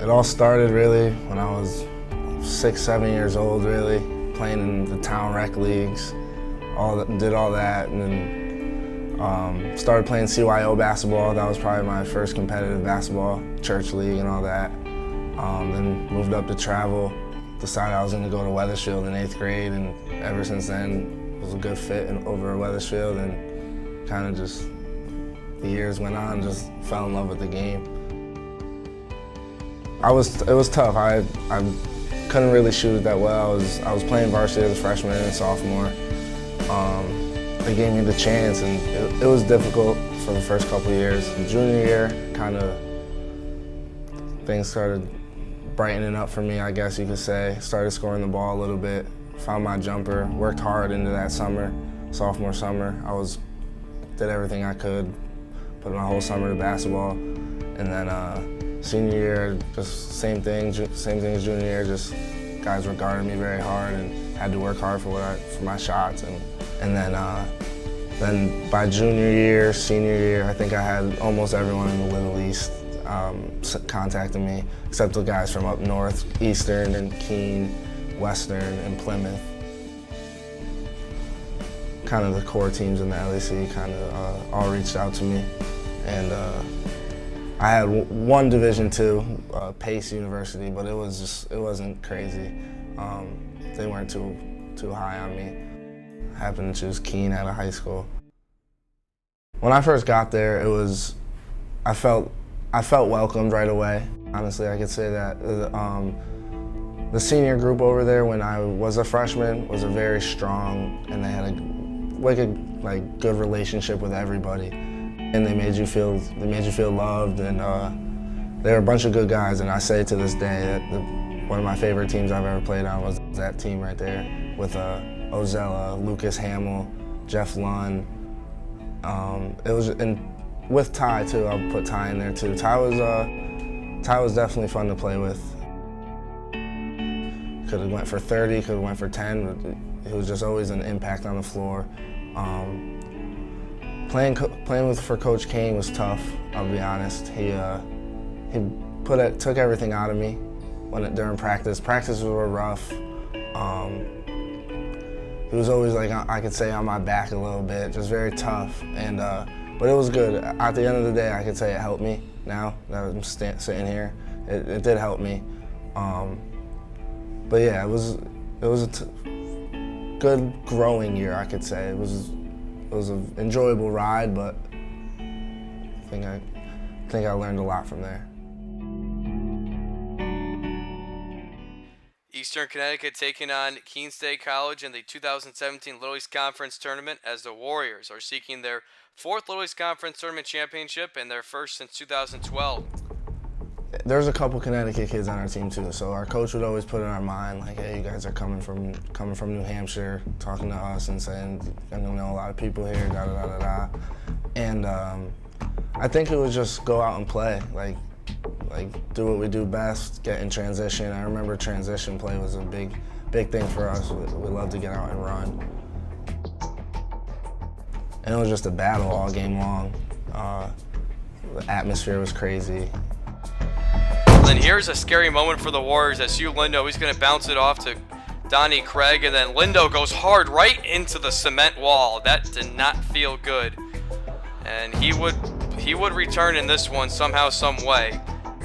It all started really when I was 6, 7 years old, really, playing in the town rec leagues. Did all that, and then started playing CYO basketball. That was probably my first competitive basketball, church league and all that. Then moved up to travel, decided I was going to go to Weathersfield in 8th grade, and ever since then, it was a good fit over at Weathersfield, and kind of just, the years went on, just fell in love with the game. It was tough. I couldn't really shoot it that well. I was playing varsity as a freshman and sophomore. They gave me the chance, and it was difficult for the first couple of years. Junior year, kind of things started brightening up for me, I guess you could say. Started scoring the ball a little bit, found my jumper, worked hard into that summer, sophomore summer. Did everything I could, put my whole summer to basketball, and then senior year, just same thing as junior year. Just guys were guarding me very hard, and had to work hard for my shots, and then by junior year, senior year, I think I had almost everyone in the Little East contacting me, except the guys from up north, Eastern and Keene, Western and Plymouth. Kind of the core teams in the LEC kind of all reached out to me, and I had one Division II, Pace University, but it wasn't crazy. They weren't too high on me. I happened to choose Keene out of high school. When I first got there, I felt welcomed right away. Honestly, I could say that. The senior group over there, when I was a freshman, was a very strong, and they had a wicked, good relationship with everybody. And they made you feel loved, and they were a bunch of good guys. And I say to this day that one of my favorite teams I've ever played on was that team right there, with Ozella, Lucas Hamill, Jeff Lunn. And with Ty too, I'll put Ty in there too. Ty was definitely fun to play with. Could have went for 30, could have went for 10, but he was just always an impact on the floor. Playing for Coach Kane was tough, I'll be honest. He took everything out of me during practice. Practices were rough. He was always, I could say, on my back a little bit, just very tough. But it was good. At the end of the day, I could say it helped me now that I'm sitting here. It did help me. But yeah, it was a good growing year, I could say. It was an enjoyable ride, but I think I learned a lot from there. Eastern Connecticut taking on Keene State College in the 2017 Little East Conference Tournament, as the Warriors are seeking their 4th Little East Conference Tournament championship and their first since 2012. There's a couple Connecticut kids on our team too, so our coach would always put in our mind, hey, you guys are coming from New Hampshire, talking to us and saying, I know a lot of people here, da da da da da. And I think it was just go out and play, do what we do best, get in transition. I remember transition play was a big thing for us. We love to get out and run. And it was just a battle all game long. The atmosphere was crazy. Then here's a scary moment for the Warriors as Hugh Lindo, he's going to bounce it off to Donnie Craig, and then Lindo goes hard right into the cement wall. That did not feel good. And he would return in this one somehow, some way.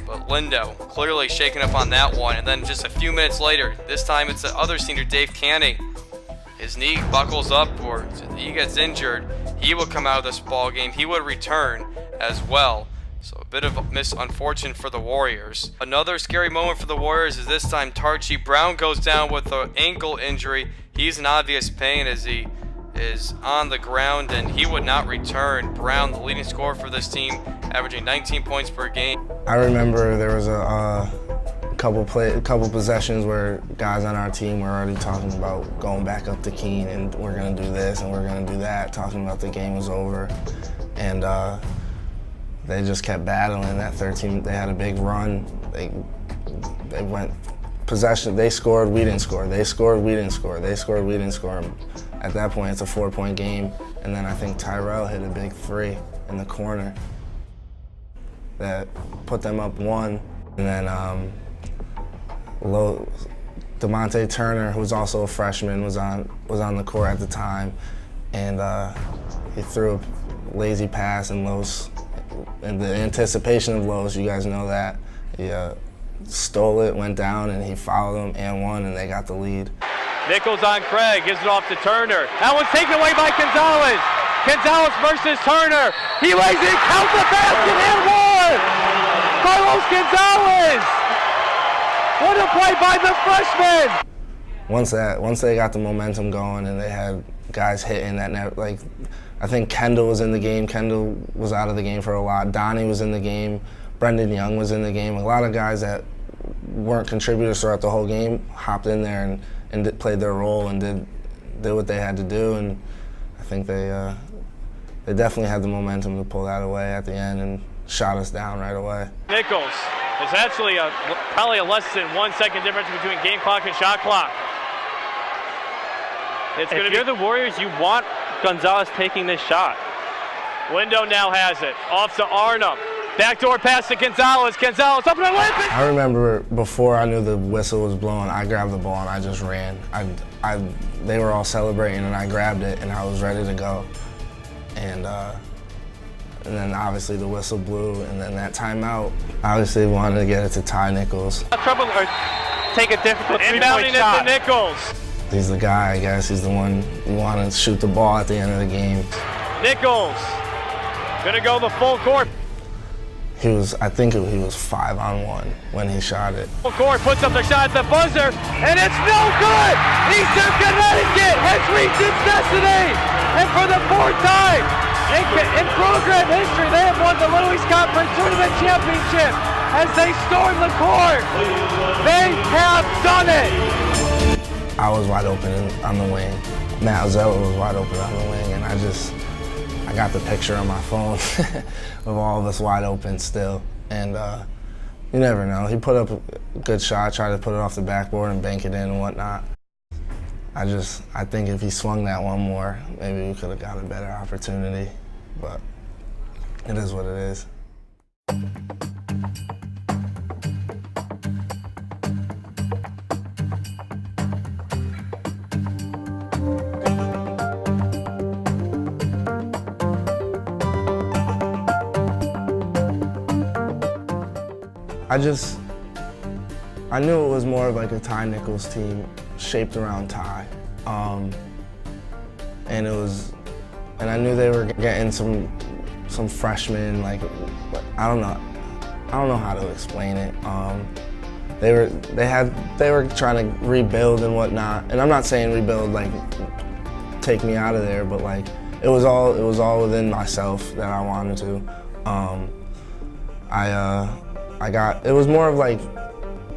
But Lindo clearly shaken up on that one. And then just a few minutes later, this time it's the other senior, Dave Canning. His knee buckles up or he gets injured. He would come out of this ball game. He would return as well. So a bit of a misfortune for the Warriors. Another scary moment for the Warriors is this time Tarchie Brown goes down with an ankle injury. He's in obvious pain as he is on the ground, and he would not return. Brown, the leading scorer for this team, averaging 19 points per game. I remember there was a couple possessions where guys on our team were already talking about going back up to Keene, and we're going to do this and we're going to do that, talking about the game was over. And they just kept battling. That 13, they had a big run. They went possession. They scored, we didn't score. They scored, we didn't score. They scored, we didn't score. At that point, it's a 4-point game. And then I think Tyrell hit a big 3 in the corner that put them up 1. And then DeMonte Turner, who was also a freshman, was on the court at the time, and he threw a lazy pass, and Los, in the anticipation of Los, you guys know that, he stole it, went down, and he fouled him and won, and they got the lead. Nichols on Craig, gives it off to Turner. That one's taken away by Gonzalez. Gonzalez versus Turner. He lays it, counts the basket, and one! Carlos Gonzalez! What a play by the freshman! Once they got the momentum going and they had guys hitting that net, like, I think Kendall was in the game. Kendall was out of the game for a lot. Donnie was in the game. Brendan Young was in the game. A lot of guys that weren't contributors throughout the whole game hopped in there and played their role and did what they had to do. And I think they definitely had the momentum to pull that away at the end and shot us down right away. Nichols. There's actually probably a less than 1 second difference between game clock and shot clock. If you're the Warriors, you want Gonzalez taking this shot. Lindo now has it. Off to Arnhem. Backdoor pass to Gonzalez. Gonzalez up and layup. I remember before I knew the whistle was blowing, I grabbed the ball and I just ran. They were all celebrating and I grabbed it and I was ready to go. And then obviously the whistle blew, and then that timeout, obviously wanted to get it to Ty Nichols. Trouble or take a difficult inbounding it to Nichols. He's the guy, I guess. He's the one you want to shoot the ball at the end of the game. Nichols gonna go the full court. I think he was 5-on-1 when he shot it. Full court, puts up the shot at the buzzer, and it's no good! Eastern Connecticut has reached its destiny! And for the fourth time in program history, they have won the Little East Conference Tournament Championship as they storm the court. They have done it! I was wide open on the wing. Matt Ozella was wide open on the wing, and I got the picture on my phone of all of us wide open still. And you never know. He put up a good shot, tried to put it off the backboard and bank it in and whatnot. I think if he swung that one more, maybe we could have got a better opportunity, but it is what it is. I knew it was more of like a Ty Nichols team shaped around Ty. And I knew they were getting some freshmen, like, I don't know how to explain it. They were trying to rebuild and whatnot. And I'm not saying rebuild like take me out of there, but like it was all within myself that I wanted to. It was more of like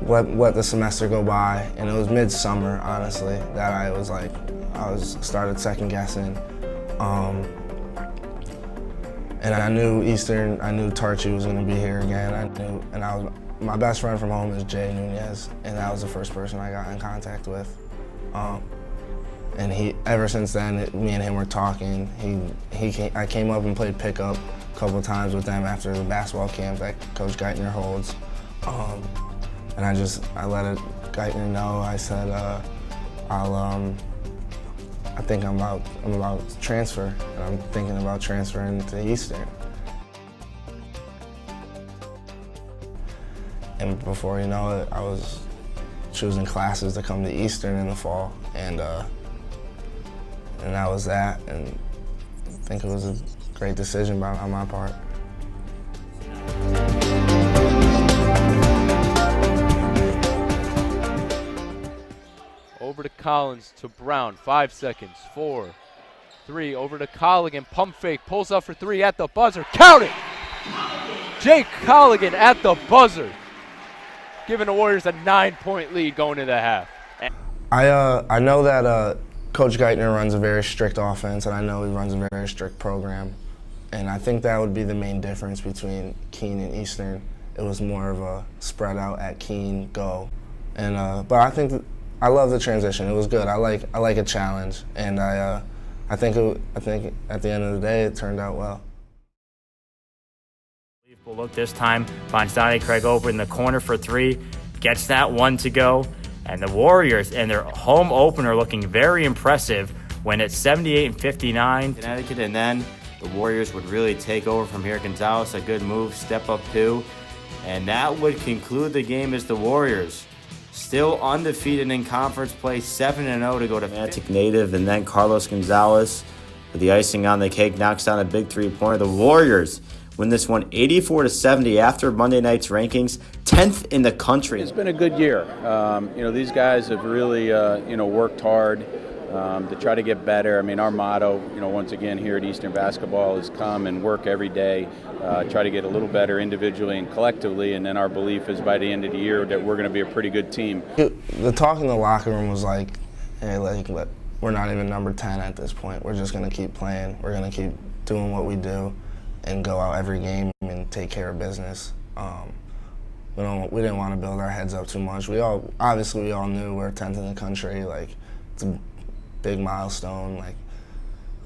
let the semester go by, and it was midsummer, honestly, that I started second guessing. And I knew Tarchi was gonna be here again. My best friend from home is Jay Nunez, and that was the first person I got in contact with. And ever since then, me and him were talking. I came up and played pickup a couple of times with them after the basketball camp that Coach Geithner holds. And I let Geithner know. I said, I think I'm about to transfer, and I'm thinking about transferring to Eastern. And before you know it, I was choosing classes to come to Eastern in the fall, and that was that. And I think it was a great decision on my part. Over to Collins, to Brown, 5 seconds, 4, 3, over to Collagan, pump fake, pulls up for 3 at the buzzer, count it! Jake Collagan at the buzzer, giving the Warriors a 9-point lead going into the half. I know that Coach Geithner runs a very strict offense, and I know he runs a very strict program. And I think that would be the main difference between Keene and Eastern. It was more of a spread out at Keene, go. And but I think I love the transition. It was good. I like a challenge, and I think at the end of the day it turned out well. Look this time, finds Donnie Craig over in the corner for three, gets that one to go, and the Warriors in their home opener looking very impressive when it's 78-59 Connecticut, and then the Warriors would really take over from here. Gonzalez, a good move, step up two, and that would conclude the game as the Warriors still undefeated in conference play, 7-0 to go to Atlantic native, and then Carlos Gonzalez with the icing on the cake knocks down a big three-pointer. The Warriors win this one 84-70 after Monday night's rankings, 10th in the country. It's been a good year. These guys have really, worked hard to try to get better. I mean, our motto, once again here at Eastern Basketball is come and work every day, try to get a little better individually and collectively, and then our belief is by the end of the year that we're going to be a pretty good team. The talk in the locker room was like, hey, we're not even number 10 at this point. We're just going to keep playing. We're going to keep doing what we do and go out every game and take care of business. We didn't want to build our heads up too much. We all knew we're 10th in the country. It's a big milestone.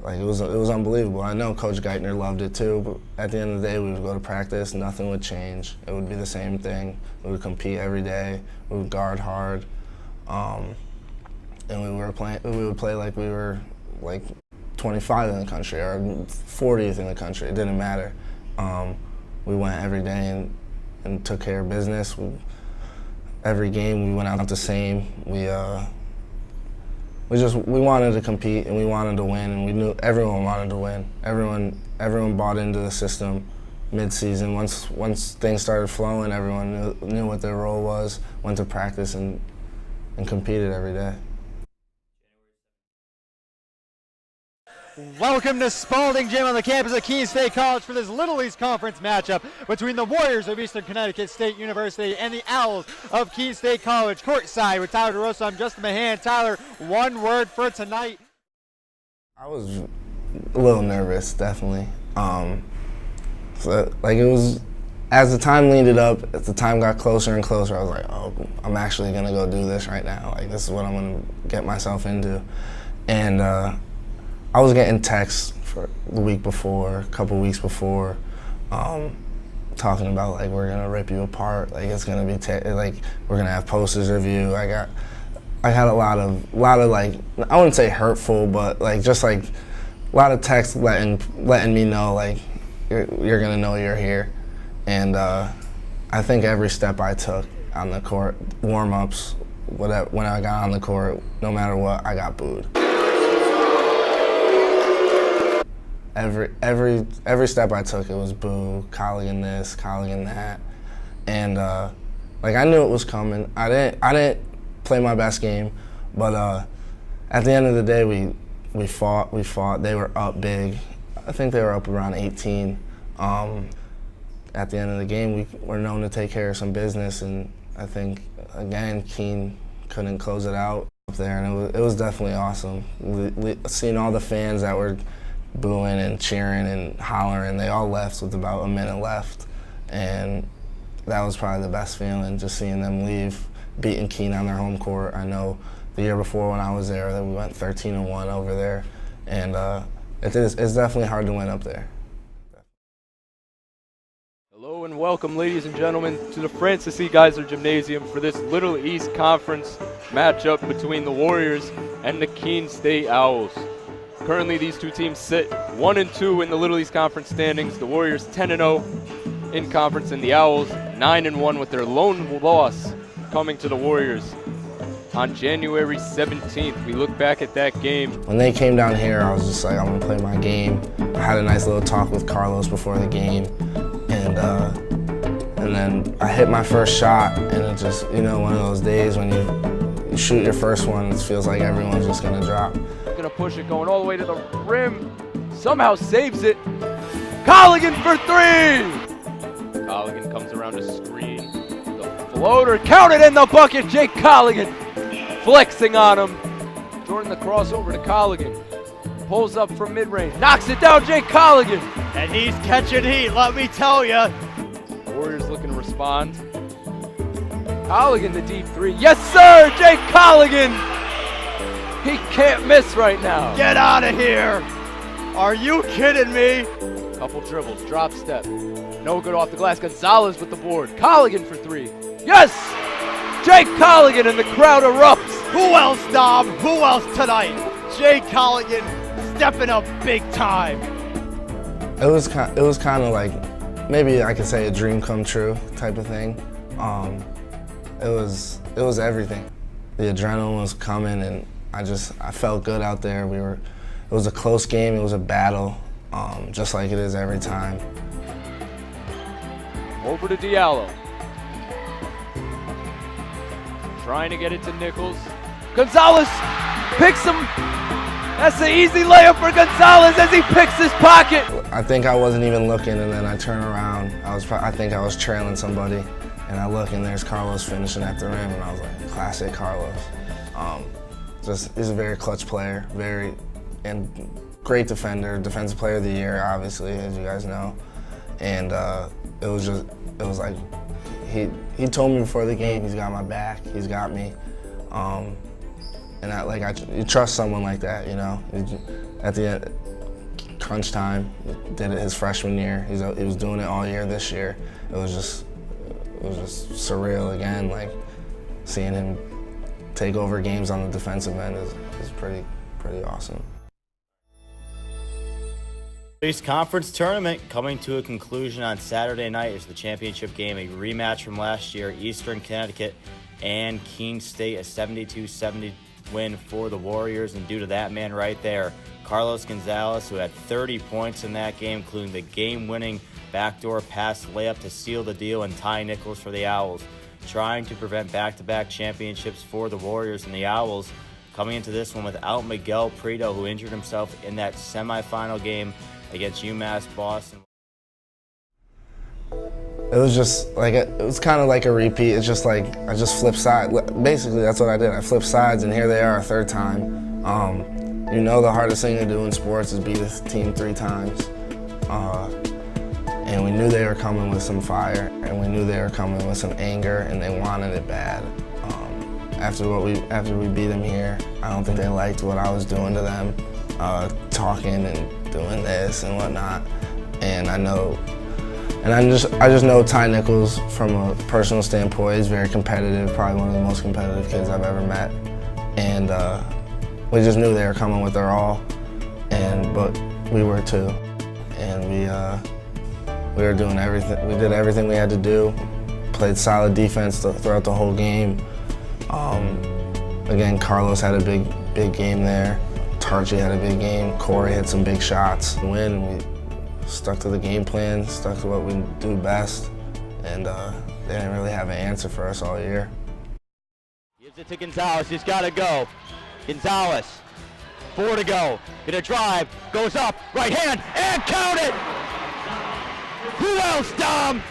It was unbelievable. I know Coach Geithner loved it too, but at the end of the day, we would go to practice, nothing would change. It would be the same thing. We would compete every day. We would guard hard, and we would play like we were 25 in the country or 40th in the country. It didn't matter. We went every day and took care of business. Every game we went out the same. We wanted to compete and we wanted to win, and we knew everyone wanted to win. Everyone bought into the system mid-season. Once things started flowing, everyone knew what their role was, went to practice and competed every day. Welcome to Spalding Gym on the campus of Keene State College for this Little East Conference matchup between the Warriors of Eastern Connecticut State University and the Owls of Keene State College. Courtside with Tyler DeRosa, I'm Justin Mahan. Tyler, one word for tonight. I was a little nervous, definitely. It was, as the time leaded up, as the time got closer and closer, I was like, oh, I'm actually gonna go do this right now. This is what I'm gonna get myself into. And I was getting texts for the week before, a couple weeks before, talking about we're gonna rip you apart. It's gonna be we're gonna have posters of you. I had a lot of I wouldn't say hurtful, but a lot of texts letting me know you're gonna know you're here. And I think every step I took on the court, warm-ups, whatever, when I got on the court, no matter what, I got booed. Every step I took, it was boo, Collagan this, Collagan that, and I knew it was coming. I didn't play my best game, but at the end of the day, we fought. They were up big. I think they were up around 18. At the end of the game, we were known to take care of some business, and I think again, Keene couldn't close it out up there, and it was definitely awesome. Seeing all the fans that were booing and cheering and hollering, they all left with about a minute left, and that was probably the best feeling, just seeing them leave, beating Keene on their home court. I know the year before when I was there that we went 13-1 over there, and it's definitely hard to win up there. Hello and welcome, ladies and gentlemen, to the Francis E. Geisler Gymnasium for this Little East Conference matchup between the Warriors and the Keene State Owls. Currently, these two teams sit 1-2 in the Little East Conference standings. The Warriors 10-0 in conference, and the Owls 9-1 with their lone loss coming to the Warriors on January 17th. We look back at that game. When they came down here, I was just like, I'm gonna play my game. I had a nice little talk with Carlos before the game, and then I hit my first shot, and it just, one of those days when you shoot your first one, it feels like everyone's just gonna drop. Gonna push it, going all the way to the rim. Somehow saves it. Collagan for three! Collagan comes around to screen. The floater, counted in the bucket. Jake Collagan flexing on him. Jordan the crossover to Collagan. Pulls up from mid-range, knocks it down, Jake Collagan. And he's catching heat, let me tell you. Warriors looking to respond. Collagan the deep three. Yes, sir, Jake Collagan. He can't miss right now. Get out of here. Are you kidding me? Couple dribbles, drop step. No good off the glass. Gonzalez with the board. Collagan for 3. Yes! Jake Collagan, and the crowd erupts. Who else, Dom? Who else tonight? Jay Collagan stepping up big time. It was kind of like, maybe I could say a dream come true type of thing. It was everything. The adrenaline was coming, and I felt good out there. It was a close game. It was a battle, just like it is every time. Over to Diallo. Trying to get it to Nichols. Gonzalez picks him. That's an easy layup for Gonzalez as he picks his pocket. I think I wasn't even looking, and then I turn around. I think I was trailing somebody, and I look, and there's Carlos finishing at the rim, and I was like, classic Carlos. He's a very clutch player, and great defender, defensive player of the year, obviously, as you guys know. And it was like, he told me before the game, he's got my back, he's got me. And you trust someone like that, you know. At the end, crunch time, did it his freshman year. He was doing it all year this year. It was just surreal again, like seeing him take over games on the defensive end is pretty awesome. East Conference tournament coming to a conclusion on Saturday night is the championship game, a rematch from last year, Eastern Connecticut and Keene State, a 72-70 win for the Warriors. And due to that man right there, Carlos Gonzalez, who had 30 points in that game, including the game-winning backdoor pass layup to seal the deal, and Ty Nichols for the Owls, trying to prevent back-to-back championships for the Warriors. And the Owls coming into this one without Miguel Prieto, who injured himself in that semifinal game against UMass Boston. It was just like, it was kind of like a repeat. It's just like, I just flipped sides. Basically, that's what I did. I flipped sides, and here they are a third time. You know, the hardest thing to do in sports is beat a team 3 times. And we knew they were coming with some fire, and we knew they were coming with some anger, and they wanted it bad. After we beat them here, I don't think they liked what I was doing to them, talking and doing this and whatnot. And I just know Ty Nichols from a personal standpoint. He's very competitive, probably one of the most competitive kids I've ever met. And we just knew they were coming with their all, but we were too. And we were doing everything. We did everything we had to do. Played solid defense throughout the whole game. Again, Carlos had a big game there. Tarchi had a big game. Corey hit some big shots. We stuck to the game plan, stuck to what we do best, and they didn't really have an answer for us all year. Gives it to Gonzalez, he's got to go. Gonzalez, 4 to go, gonna drive, goes up, right hand, and count it! Who else, Dom?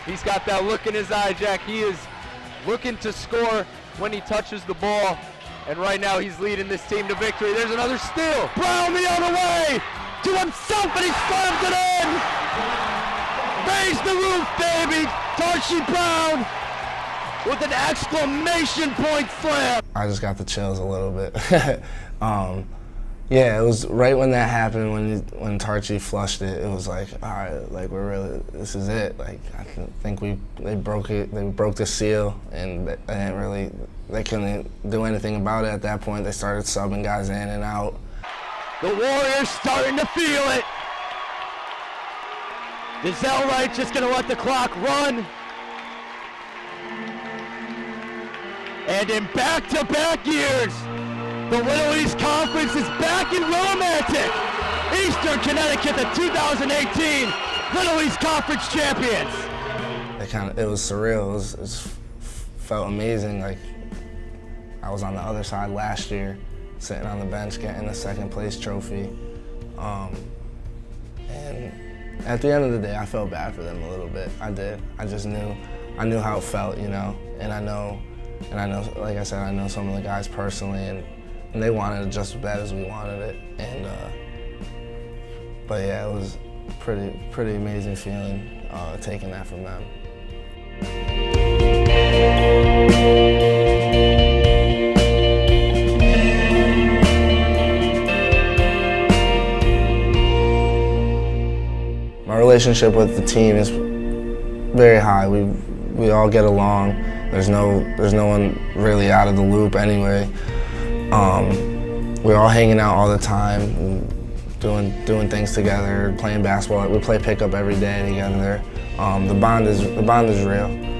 He's got that look in his eye, Jack. He is looking to score when he touches the ball, and right now he's leading this team to victory. There's another steal. Brown the other way, to himself, and he slams it in! Raise the roof, baby! Tarshi Brown with an exclamation point slam! I just got the chills a little bit. Yeah, it was right when that happened, when Tarchi flushed it. It was like, all right, like this is it. Like I think they broke it. They broke the seal, and they couldn't do anything about it at that point. They started subbing guys in and out. The Warriors starting to feel it. Is Zellright just gonna let the clock run? And in back-to-back years, the Little East Conference is back in romantic. Eastern Connecticut, the 2018 Little East Conference champions. It was surreal. It felt amazing. Like I was on the other side last year, sitting on the bench getting a second place trophy. And at the end of the day, I felt bad for them a little bit. I did. I knew how it felt, you know. And I know, like I said, I know some of the guys personally, and they wanted it just as bad as we wanted it. And but yeah, it was pretty amazing feeling taking that from them. My relationship with the team is very high. We all get along. There's no one really out of the loop anyway. We're all hanging out all the time, doing things together, playing basketball. We play pickup every day together. The bond is real.